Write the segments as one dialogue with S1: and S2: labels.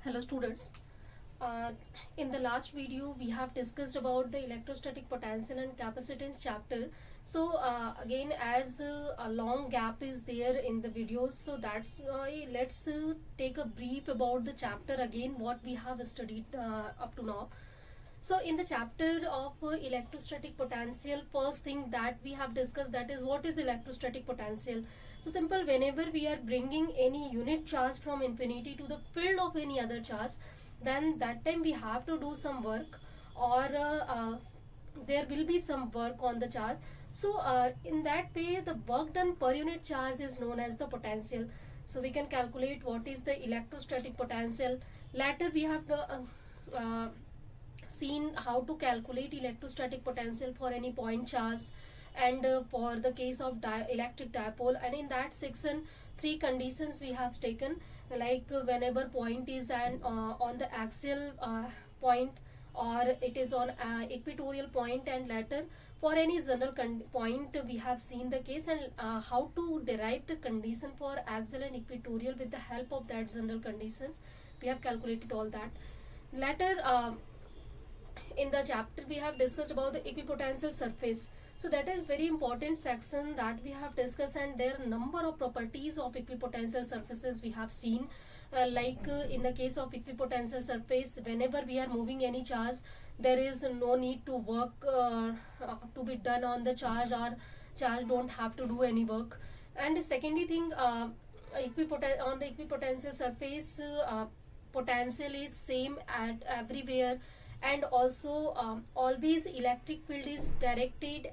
S1: Hello students. Uh, in the last video we have discussed about the electrostatic potential and capacitance chapter. So again, as a long gap is there in the videos, so that's why let's take a brief about the chapter again what we have studied up to now. So in the chapter of electrostatic potential, first thing that we have discussed, that is what is electrostatic potential. So simple, whenever we are bringing any unit charge from infinity to the field of any other charge, then that time we have to do some work, or there will be some work on the charge. So in that way the work done per unit charge is known as the potential. So we can calculate what is the electrostatic potential. Later we have seen how to calculate electrostatic potential for any point charge, and for the case of electric dipole, and in that section three conditions we have taken, like whenever point is on the axial point, or it is on equatorial point, and later for any general point we have seen the case, and how to derive the condition for axial and equatorial with the help of that general conditions. We have calculated all that. Later in the chapter we have discussed about the equipotential surface. So that is very important section that we have discussed, and there are number of properties of equipotential surfaces we have seen, in the case of equipotential surface, whenever we are moving any charge, there is no need to work to be done on the charge, or charge don't have to do any work. And secondly thing, on the equipotential surface, potential is same at everywhere, and also always electric field is directed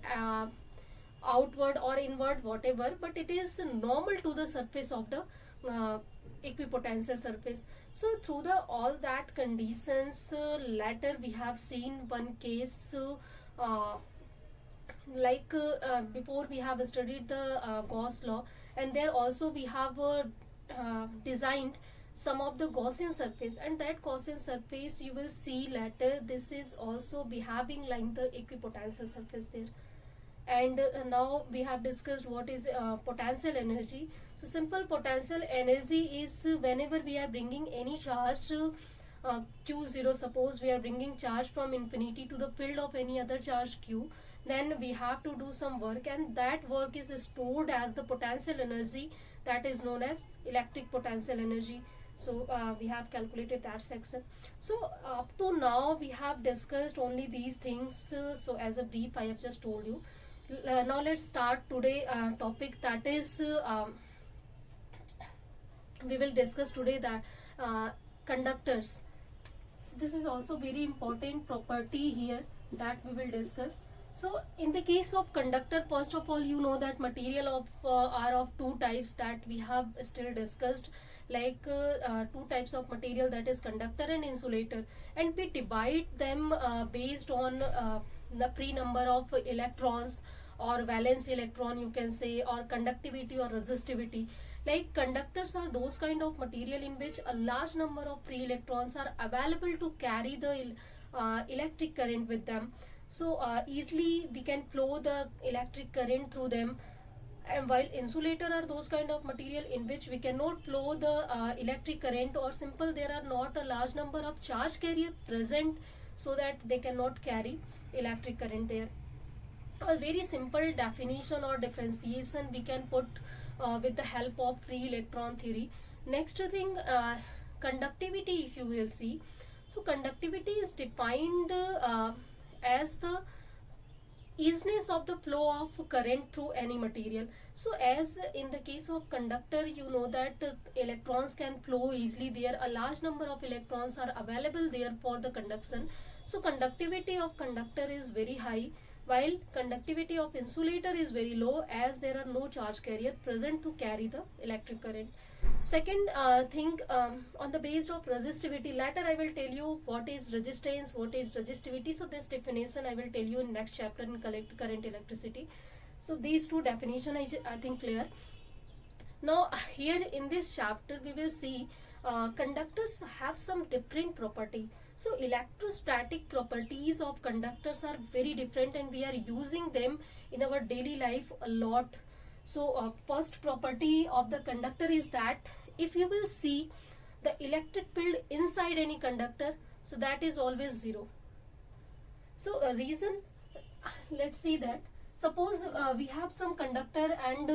S1: outward or inward, whatever, but it is normal to the surface of the equipotential surface. So through the all that conditions, later we have seen one case, before we have studied the Gauss law, and there also we have designed some of the Gaussian surface, and that Gaussian surface you will see later, this is also behaving like the equipotential surface there. And now we have discussed what is potential energy. So simple, potential energy is whenever we are bringing any charge q0, suppose we are bringing charge from infinity to the field of any other charge q, then we have to do some work, and that work is stored as the potential energy, that is known as electric potential energy. So we have calculated that section. So up to now we have discussed only these things, so as a brief I have just told you. Now let's start today topic, that is we will discuss today that conductors. So this is also very important property here that we will discuss. So in the case of conductor, first of all you know that material of are of two types that we have still discussed, like two types of material, that is conductor and insulator, and we divide them based on the pre number of electrons, or valence electron you can say, or conductivity or resistivity. Like conductors are those kind of material in which a large number of free electrons are available to carry the electric current with them. So easily we can flow the electric current through them. And while insulator are those kind of material in which we cannot flow the electric current, or simple, there are not a large number of charge carrier present, so that they cannot carry electric current there. A very simple definition or differentiation we can put with the help of free electron theory. Next thing, conductivity, if you will see. So conductivity is defined as the easiness of the flow of current through any material. So as in the case of conductor, you know that electrons can flow easily there, a large number of electrons are available there for the conduction. So conductivity of conductor is very high, while conductivity of insulator is very low, as there are no charge carrier present to carry the electric current. Second thing, on the base of resistivity, later I will tell you what is resistance, what is resistivity. So this definition I will tell you in next chapter in current electricity. So these two definition I think clear. Now here in this chapter we will see conductors have some different property. So electrostatic properties of conductors are very different, and we are using them in our daily life a lot. So first property of the conductor is that if you will see the electric field inside any conductor, so that is always 0. So a reason, let's see that. Suppose we have some conductor and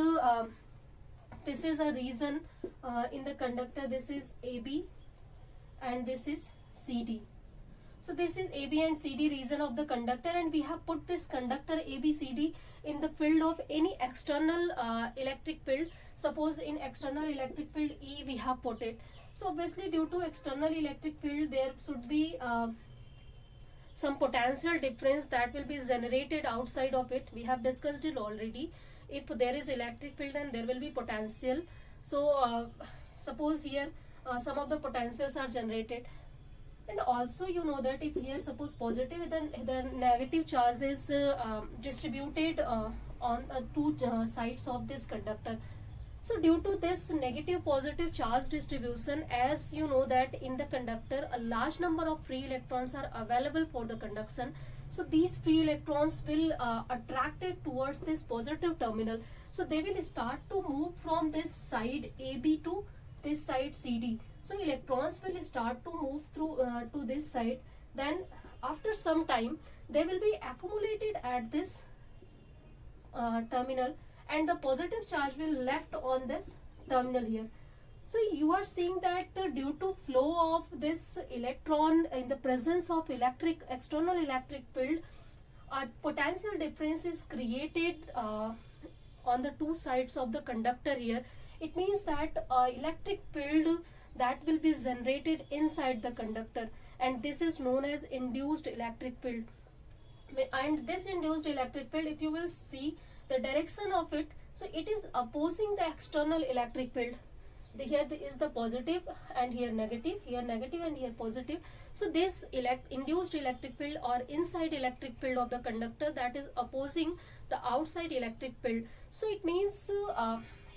S1: this is a region in the conductor. This is AB and this is CD. So this is AB and CD region of the conductor, and we have put this conductor ABCD in the field of any external electric field. Suppose in external electric field E we have put it. So obviously due to external electric field there should be some potential difference that will be generated outside of it. We have discussed it already. If there is electric field then there will be potential. So suppose here some of the potentials are generated. And also you know that if here suppose positive, then the negative charge is distributed on two sides of this conductor. So due to this negative positive charge distribution, as you know that in the conductor a large number of free electrons are available for the conduction. So these free electrons will attracted towards this positive terminal. So they will start to move from this side AB to this side CD. So electrons will start to move through to this side. Then after some time they will be accumulated at this terminal, and the positive charge will left on this terminal here. So you are seeing that due to flow of this electron in the presence of external electric field, a potential difference is created on the two sides of the conductor here. It means that electric field that will be generated inside the conductor, and this is known as induced electric field. And this induced electric field, if you will see the direction of it, so it is opposing the external electric field. Here is the positive and here negative and here positive. So this induced electric field or inside electric field of the conductor, that is opposing the outside electric field. So it means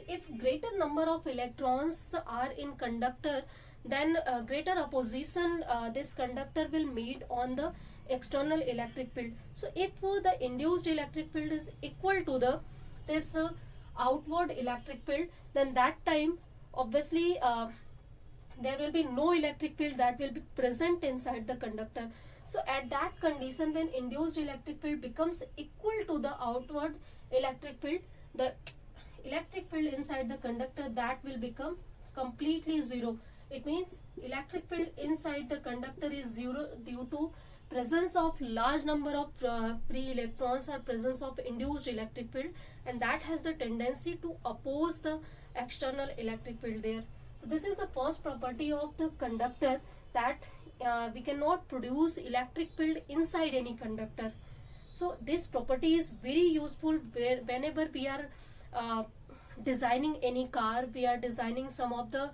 S1: if greater number of electrons are in conductor, then greater opposition this conductor will meet on the external electric field. So if the induced electric field is equal to this outward electric field, then that time obviously there will be no electric field that will be present inside the conductor. So at that condition, when induced electric field becomes equal to the outward electric field, the electric field inside the conductor that will become completely zero. It means electric field inside the conductor is zero due to presence of large number of free electrons or presence of induced electric field, and that has the tendency to oppose the external electric field there. So this is the first property of the conductor, that we cannot produce electric field inside any conductor. So this property is very useful whenever we are designing any car, we are designing some of the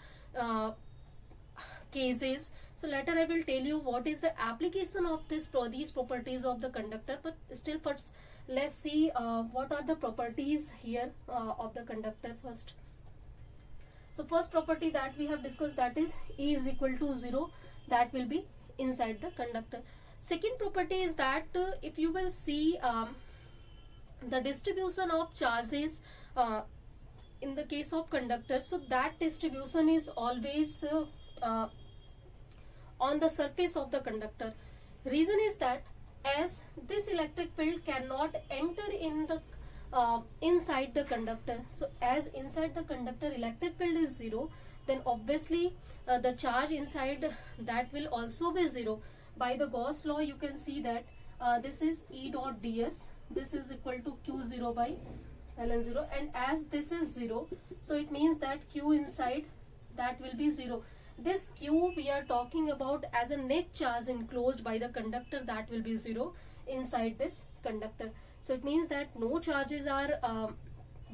S1: cases. So later I will tell you what is the application of these properties of the conductor, but still first let's see what are the properties here of the conductor first. So first property that we have discussed, that is E is equal to 0, that will be inside the conductor. Second property is that if you will see the distribution of charges in the case of conductors, so that distribution is always on the surface of the conductor. Reason is that as this electric field cannot enter in the inside the conductor, so as inside the conductor electric field is 0, then obviously the charge inside that will also be 0. By the Gauss law you can see that this is E dot ds, this is equal to Q0 by epsilon 0, and as this is 0, so it means that Q inside that will be 0. This Q we are talking about as a net charge enclosed by the conductor, that will be 0 inside this conductor. So it means that no charges are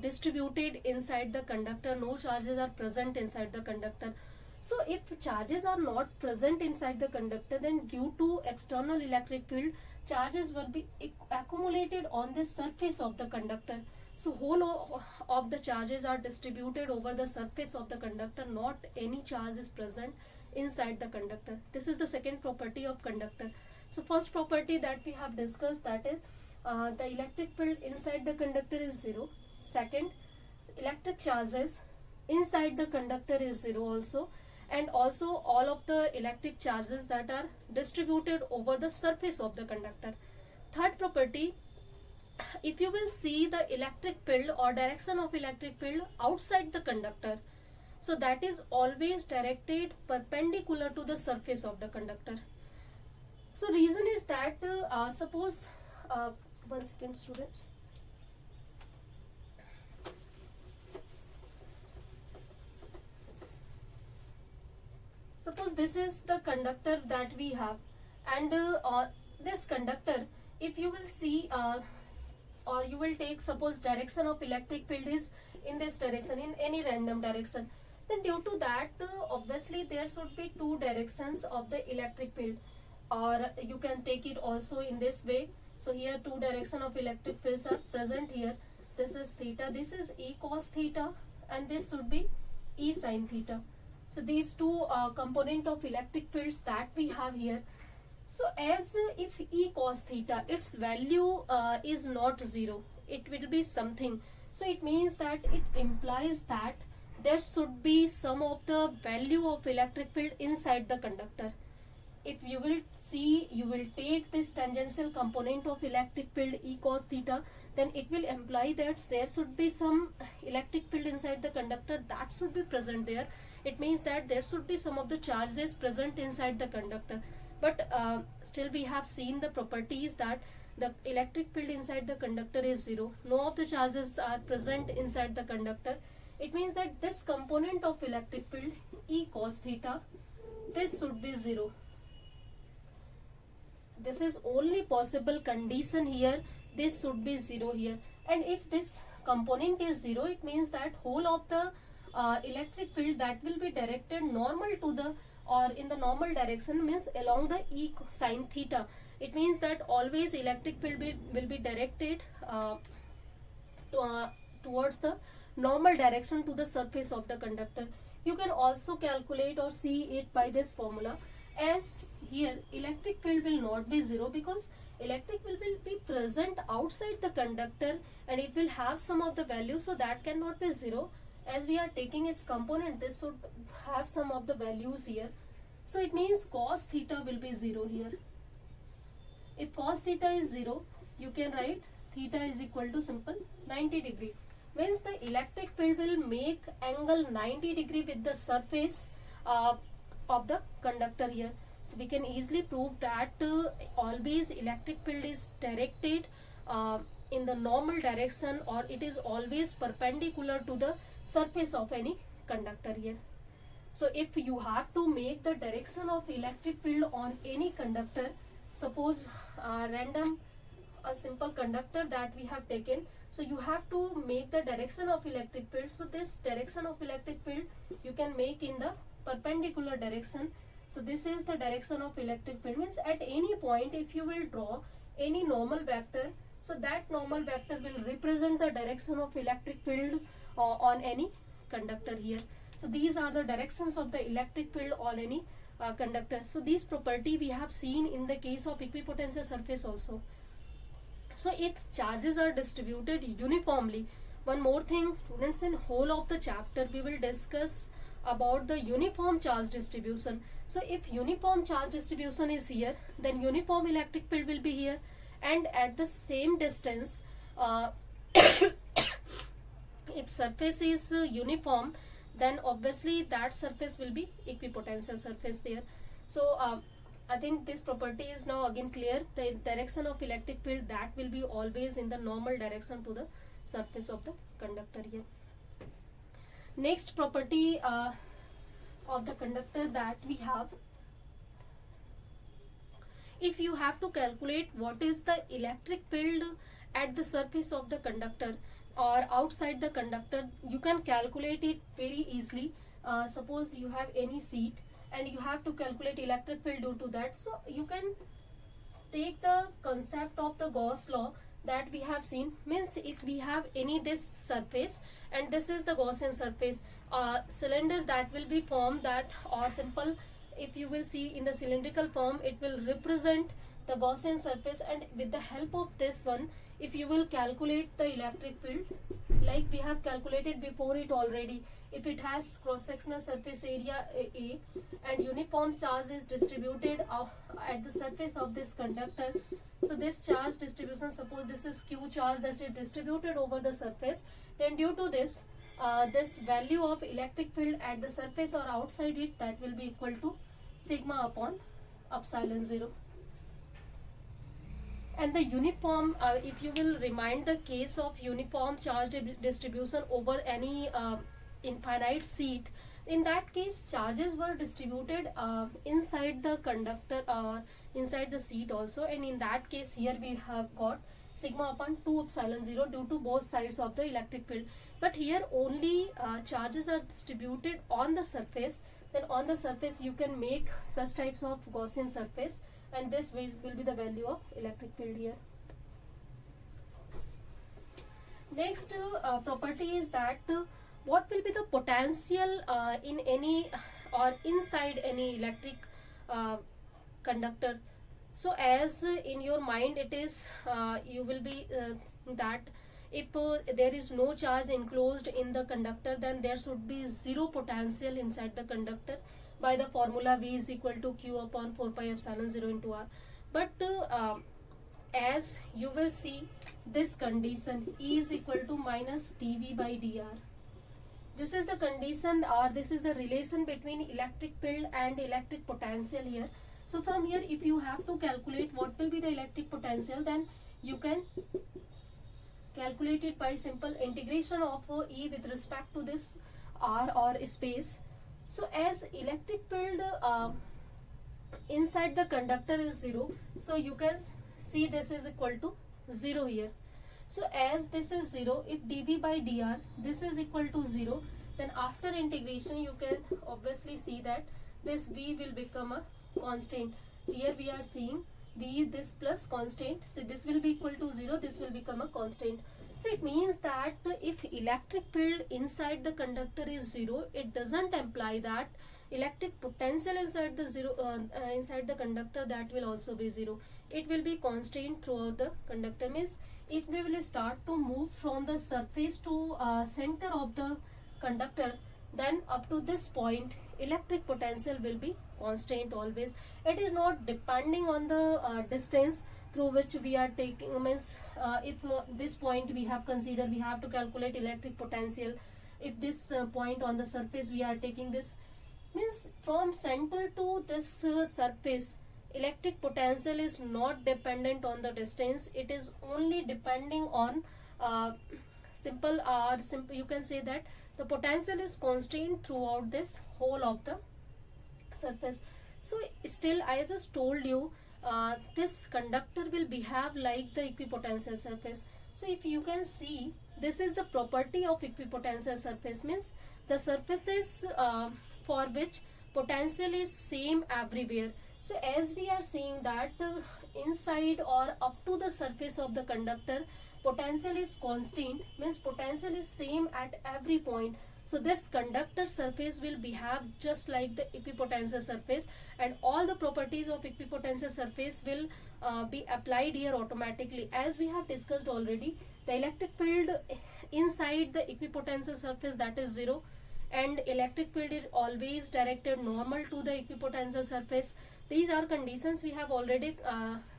S1: distributed inside the conductor, no charges are present inside the conductor. So if charges are not present inside the conductor, then due to external electric field, charges will be accumulated on the surface of the conductor. So whole of the charges are distributed over the surface of the conductor, not any charge is present inside the conductor. This is the second property of conductor. So first property that we have discussed, that is the electric field inside the conductor is 0. Second, electric charges inside the conductor is 0 also. and also all of the electric charges that are distributed over the surface of the conductor. Third property, if you will see the electric field or direction of electric field outside the conductor, so that is always directed perpendicular to the surface of the conductor. So reason is that suppose 1 second students. Suppose this is the conductor that we have, and this conductor, if you will see or you will take, suppose direction of electric field is in this direction, in any random direction, then due to that obviously there should be two directions of the electric field, or you can take it also in this way. So here two direction of electric fields are present here. This is theta, this is E cos theta, and this should be E sin theta. So these two component of electric fields that we have here. So as if E cos theta, its value is not 0, it will be something. So it means that it implies that there should be some of the value of electric field inside the conductor. If you will see, you will take this tangential component of electric field E cos theta, then it will imply that there should be some electric field inside the conductor that should be present there. It means that there should be some of the charges present inside the conductor. But still we have seen the properties that the electric field inside the conductor is 0. No of the charges are present inside the conductor. It means that this component of electric field E cos theta, this should be 0. This is only possible condition here. This should be 0 here. And if this component is 0, it means that whole of the electric field that will be directed normal to the, or in the normal direction, means along the E sin theta. It means that always electric field will be directed towards the normal direction to the surface of the conductor. You can also calculate or see it by this formula, as here electric field will not be 0 because electric field will be present outside the conductor and it will have some of the value, so that cannot be 0. As we are taking its component, this should have some of the values here. So it means cos theta will be 0 here. If cos theta is 0, you can write theta is equal to simple 90 degree. Means the electric field will make angle 90 degree with the surface of the conductor here. So we can easily prove that always electric field is directed in the normal direction, or it is always perpendicular to the surface of any conductor here. So if you have to make the direction of electric field on any conductor, suppose a simple conductor that we have taken, so you have to make the direction of electric field. So this direction of electric field you can make in the perpendicular direction. So this is the direction of electric field. Means at any point if you will draw any normal vector, so that normal vector will represent the direction of electric field on any conductor here. So these are the directions of the electric field on any conductor. So this property we have seen in the case of equipotential surface also. So if charges are distributed uniformly, one more thing students, in whole of the chapter we will discuss about the uniform charge distribution. So if uniform charge distribution is here, then uniform electric field will be here, and at the same distance if surface is uniform, then obviously that surface will be equipotential surface there. So I think this property is now again clear. The direction of electric field that will be always in the normal direction to the surface of the conductor here. Next property of the conductor that we have, if you have to calculate what is the electric field at the surface of the conductor or outside the conductor, you can calculate it very easily. Suppose you have any seat and you have to calculate electric field due to that. So you can take the concept of the Gauss law that we have seen. Means if we have any this surface and this is the Gaussian surface, cylinder that will be formed, that, or simple, if you will see in the cylindrical form, it will represent the Gaussian surface, and with the help of this one, if you will calculate the electric field, like we have calculated before it already, if it has cross-sectional surface area A and uniform charge is distributed at the surface of this conductor, so this charge distribution, suppose this is Q charge that is distributed over the surface, then due to this, this value of electric field at the surface or outside it, that will be equal to sigma upon epsilon 0. And the uniform, if you will remind the case of uniform charge distribution over any infinite seat, in that case charges were distributed inside the conductor or inside the seat also, and in that case here we have got sigma upon 2 epsilon 0 due to both sides of the electric field. But here only charges are distributed on the surface, then on the surface you can make such types of Gaussian surface, and this will be the value of electric field here. Next property is that what will be the potential in any or inside any electric conductor. So as in your mind it is, you will be that if there is no charge enclosed in the conductor, then there should be zero potential inside the conductor by the formula V is equal to Q upon 4 pi epsilon 0 into R. But as you will see this condition, E is equal to minus dV by dr. This is the condition, or this is the relation between electric field and electric potential here. So from here, if you have to calculate what will be the electric potential, then you can calculate it by simple integration of E with respect to this R or space. So as electric field inside the conductor is 0, so you can see this is equal to 0 here. So as this is 0, if dV by dr this is equal to 0, then after integration you can obviously see that this V will become a constant. Here we are seeing V this plus constant, so this will be equal to 0, this will become a constant. So it means that if electric field inside the conductor is 0, it doesn't imply that electric potential inside the inside the conductor that will also be 0. It will be constant throughout the conductor. Means if we will start to move from the surface to center of the conductor, then up to this point electric potential will be constant always. It is not depending on the distance through which we are taking. Means if this point we have considered, we have to calculate electric potential. If this point on the surface we are taking this, means from center to this surface, electric potential is not dependent on the distance. It is only depending on simple you can say that the potential is constant throughout this whole of the surface. So still I just told you this conductor will behave like the equipotential surface. So if you can see, this is the property of equipotential surface, means the surfaces for which potential is same everywhere. So as we are seeing that inside or up to the surface of the conductor, potential is constant, means potential is same at every point. So this conductor surface will behave just like the equipotential surface, and all the properties of equipotential surface will be applied here automatically. As we have discussed already, the electric field inside the equipotential surface, that is 0, and electric field is always directed normal to the equipotential surface. These are conditions we have already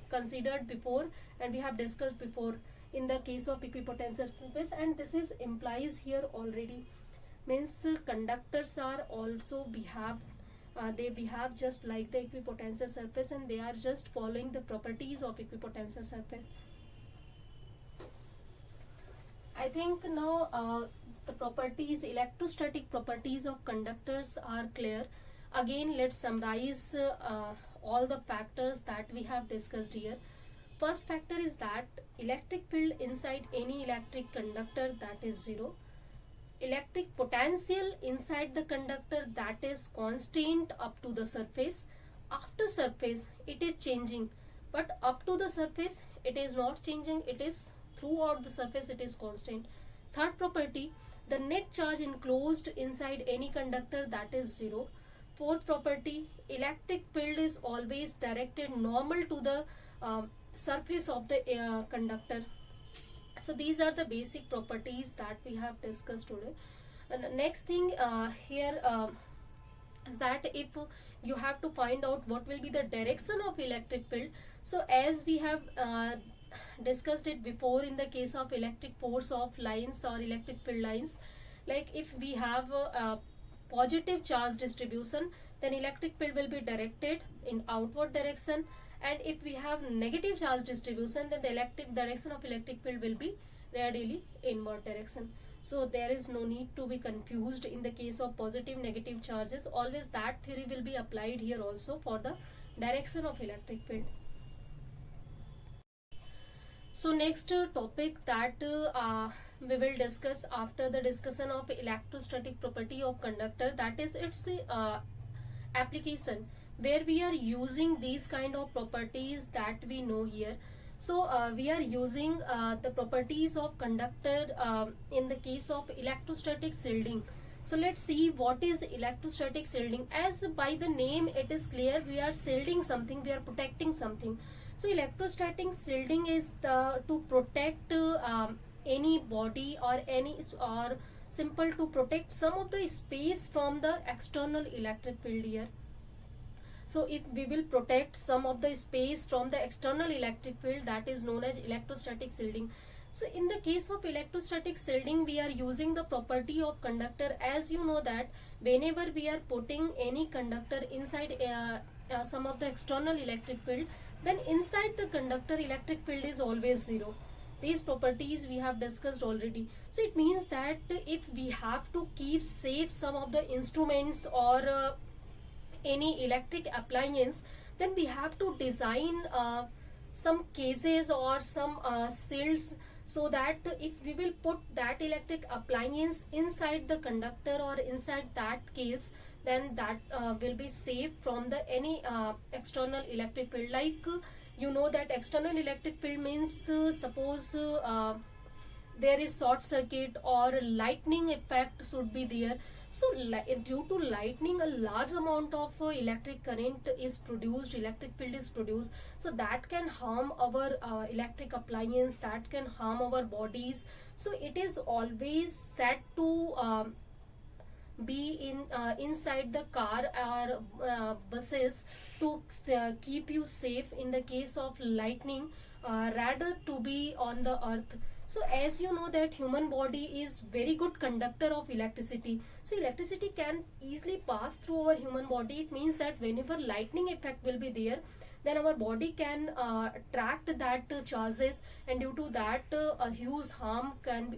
S1: considered before and we have discussed before in the case of equipotential surface, and this is implies here already. Means conductors are also behave, they behave just like the equipotential surface, and they are just following the properties of equipotential surface. I think now the properties, electrostatic properties of conductors are clear. Again, let's summarize all the factors that we have discussed here. First factor is that electric field inside any electric conductor, that is 0. Electric potential inside the conductor, that is constant up to the surface. After surface it is changing, but up to the surface it is not changing, it is throughout the surface it is constant. Third property, the net charge enclosed inside any conductor, that is 0. Fourth property, electric field is always directed normal to the surface of the conductor. So these are the basic properties that we have discussed today. And the next thing here is that if you have to find out what will be the direction of electric field. So as we have discussed it before in the case of electric force of lines or electric field lines, like if we have a positive charge distribution, then electric field will be directed in outward direction, and if we have negative charge distribution, then the electric direction of electric field will be radially inward direction. So there is no need to be confused in the case of positive negative charges. Always that theory will be applied here also for the direction of electric field. So next topic that we will discuss after the discussion of electrostatic property of conductor, that is its application, where we are using these kind of properties that we know here. So we are using the properties of conductor in the case of electrostatic shielding. So let's see what is electrostatic shielding. As by the name it is clear, we are shielding something, we are protecting something. So electrostatic shielding is to protect any body or simple to protect some of the space from the external electric field here. So if we will protect some of the space from the external electric field, that is known as electrostatic shielding. So in the case of electrostatic shielding, we are using the property of conductor. As you know that whenever we are putting any conductor inside some of the external electric field, then inside the conductor electric field is always zero. These properties we have discussed already. So it means that if we have to keep safe some of the instruments or any electric appliance, then we have to design some cases or some shields, so that if we will put that electric appliance inside the conductor or inside that case, then that will be safe from the any external electric field. Like you know that external electric field means suppose there is short circuit or lightning effect should be there. So due to lightning, a large amount of electric current is produced, electric field is produced. So that can harm our electric appliance, that can harm our bodies. So it is always set to be in inside the car or buses to keep you safe in the case of lightning, rather to be on the earth. So as you know that human body is very good conductor of electricity. So electricity can easily pass through our human body. It means that whenever lightning effect will be there, then our body can attract that charges, and due to that a huge harm can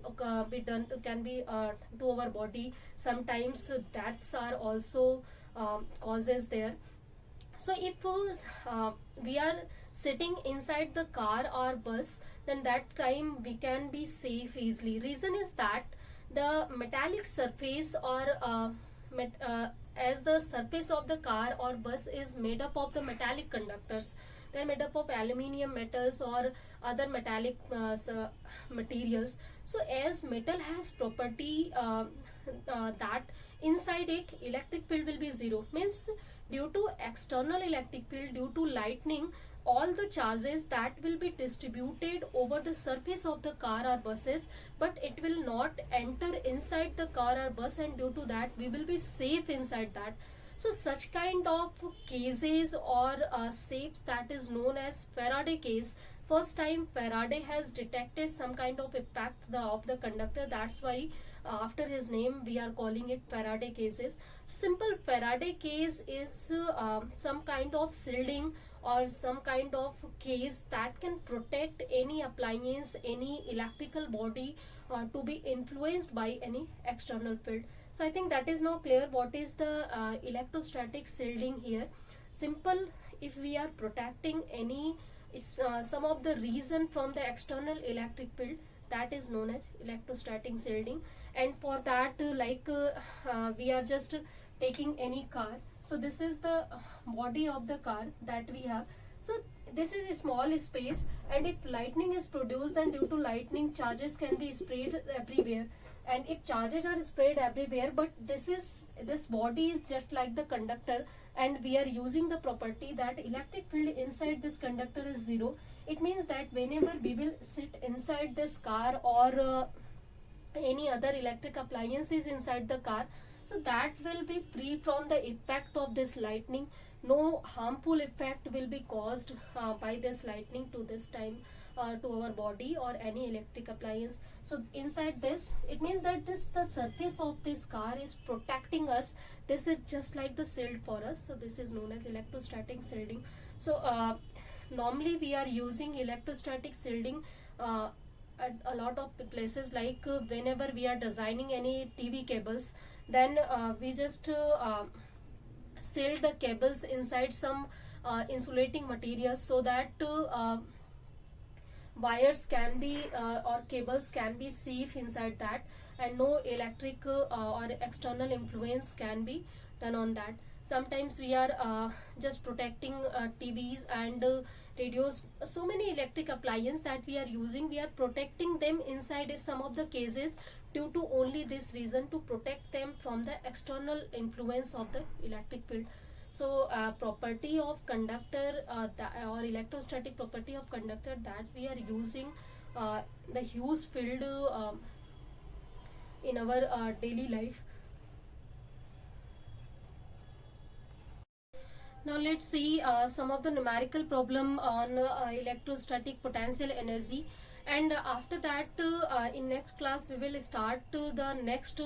S1: be done to our body. Sometimes deaths are also causes there. So if we are sitting inside the car or bus, then that time we can be safe easily. Reason is that the metallic surface or as the surface of the car or bus is made up of the metallic conductors. They are made up of aluminium, metals or other metallic materials. So as metal has property that inside it electric field will be zero, means due to external electric field, due to lightning, all the charges that will be distributed over the surface of the car or buses, but it will not enter inside the car or bus, and due to that we will be safe inside that. So such kind of cases or shapes, that is known as Faraday case. First time Faraday has detected some kind of impact of the conductor, that's why after his name we are calling it Faraday cases. So simple Faraday case is some kind of shielding or some kind of case that can protect any appliance, any electrical body to be influenced by any external field. So I think that is now clear what is the electrostatic shielding here. Simple, if we are protecting any some of the reason from the external electric field, that is known as electrostatic shielding. And for that we are just taking any car. So this is the body of the car that we have. So this is a small space, and if lightning is produced, then due to lightning charges can be sprayed everywhere. And if charges are sprayed everywhere, but this body is just like the conductor, and we are using the property that electric field inside this conductor is zero, it means that whenever we will sit inside this car or any other electric appliances inside the car, so that will be free from the impact of this lightning. No harmful effect will be caused by this lightning to this time to our body or any electric appliance. So inside this, it means that the surface of this car is protecting us. This is just like the shield for us, so this is known as electrostatic shielding. So normally we are using electrostatic shielding at a lot of places, like whenever we are designing any TV cables, then we just shield the cables inside some insulating materials, so that wires can be or cables can be safe inside that, and no electric or external influence can be done on that. Sometimes we are just protecting TVs and radios, so many electric appliances that we are using, we are protecting them inside some of the cases due to only this reason, to protect them from the external influence of the electric field. So property of conductor or electrostatic property of conductor, that we are using the huge field in our daily life. Now let's see some of the numerical problem on electrostatic potential energy, and after that in next class we will start the next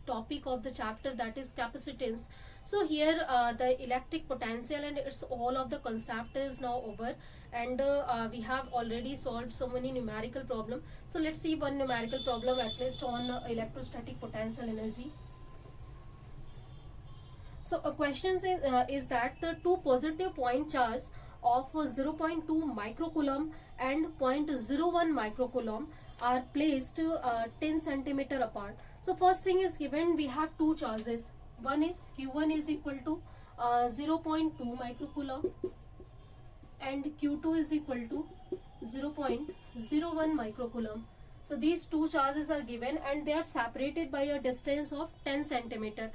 S1: topic of the chapter, that is capacitance. So here the electric potential and its all of the concept is now over, and we have already solved so many numerical problem. So let's see one numerical problem at least on electrostatic potential energy. So a question is that two positive point charge of 0.2 microcoulomb and 0.01 microcoulomb are placed 10 centimeter apart. So first thing is given, we have two charges. One is Q1 is equal to 0.2 microcoulomb and Q2 is equal to 0.01 microcoulomb. So these two charges are given and they are separated by a distance of 10 centimeter.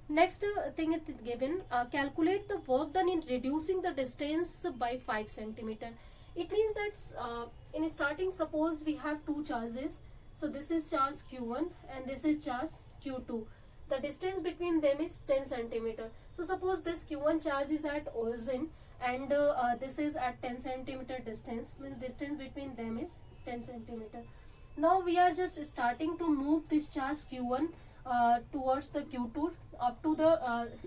S1: Next thing is given, calculate the work done in reducing the distance by 5 centimeter. It means that in starting, suppose we have two charges. So this is charge Q1 and this is charge Q2. The distance between them is 10 centimeter. So suppose this Q1 charge is at origin and this is at 10 centimeter distance, means distance between them is 10 centimeter. Now we are just starting to move this charge Q1 towards the Q2 up to the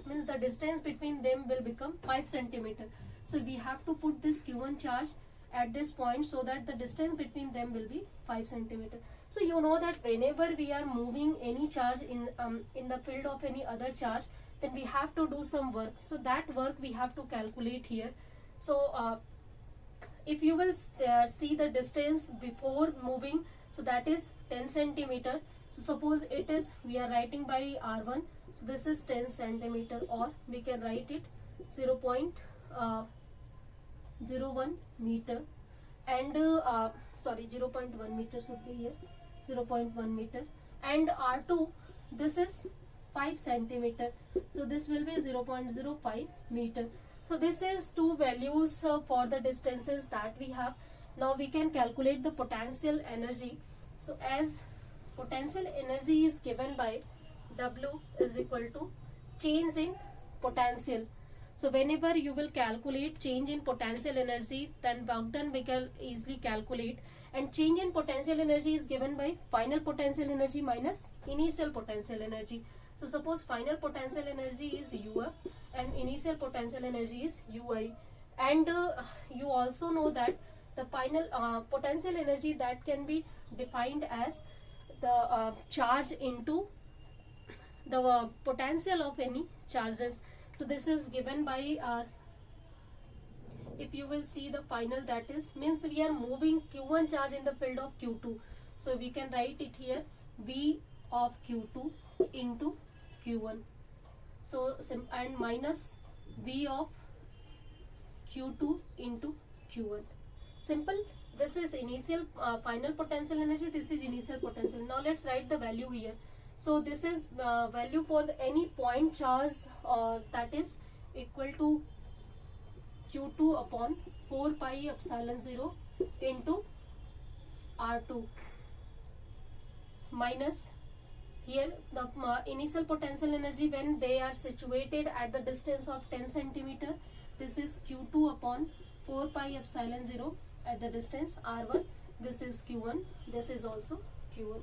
S1: means the distance between them will become 5 centimeter. So we have to put this Q1 charge at this point so that the distance between them will be 5 centimeter. So you know that whenever we are moving any charge in the field of any other charge, then we have to do some work. So that work we have to calculate here. So if you will see the distance before moving, so that is 10 centimeter. So suppose it is, we are writing by R1, so this is 10 centimeter, or we can write it 0.01 meter, and sorry, 0.1 meter should be here, 0.1 meter, and R2, this is 5 centimeter, so this will be 0.05 meter. So this is two values for the distances that we have. Now we can calculate the potential energy. So as potential energy is given by W is equal to change in potential. So whenever you will calculate change in potential energy, then work done we can easily calculate, and change in potential energy is given by final potential energy minus initial potential energy. So suppose final potential energy is UF and initial potential energy is UI, and you also know that the final potential energy that can be defined as the charge into the potential of any charges. So this is given by if you will see the final, that is means we are moving Q1 charge in the field of Q2. So we can write it here, V of Q2 into Q1. So and minus V of Q2 into Q1. Simple. This is initial final potential energy, this is initial potential. Now let's write the value here. So this is value for any point charge that is equal to Q2 upon 4 pi epsilon 0 into R2 minus here the initial potential energy when they are situated at the distance of 10 centimeter. This is Q2 upon 4 pi epsilon 0 at the distance R1. This is Q1. This is also Q1.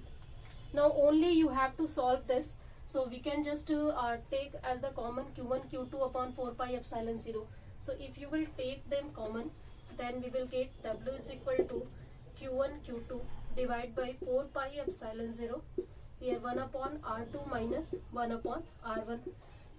S1: Now only you have to solve this. So we can just take as the common Q1 Q2 upon 4 pi epsilon 0. So if you will take them common, then we will get W is equal to Q1 Q2 divided by 4 pi epsilon 0. Here 1 upon R2 minus 1 upon R1.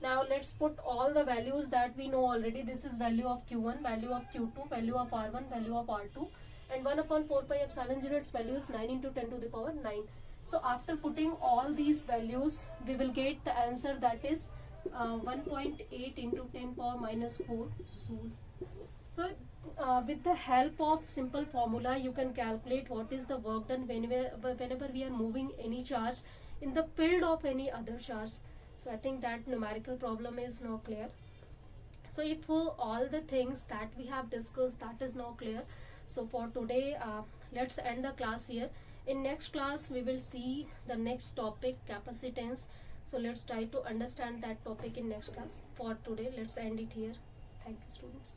S1: Now let's put all the values that we know already. This is value of Q1, value of Q2, value of R1, value of R2, and 1 upon 4 pi epsilon 0, its value is 9 into 10 to the power 9. So after putting all these values, we will get the answer, that is 1.8 into 10 power minus 4 Joule. So with the help of simple formula, you can calculate what is the work done whenever we are moving any charge in the field of any other charge. So I think that numerical problem is now clear. So if all the things that we have discussed, that is now clear. So for today, let's end the class here. In next class, we will see the next topic, capacitance. So let's try to understand that topic in next class. For today, let's end it here. Thank you, students.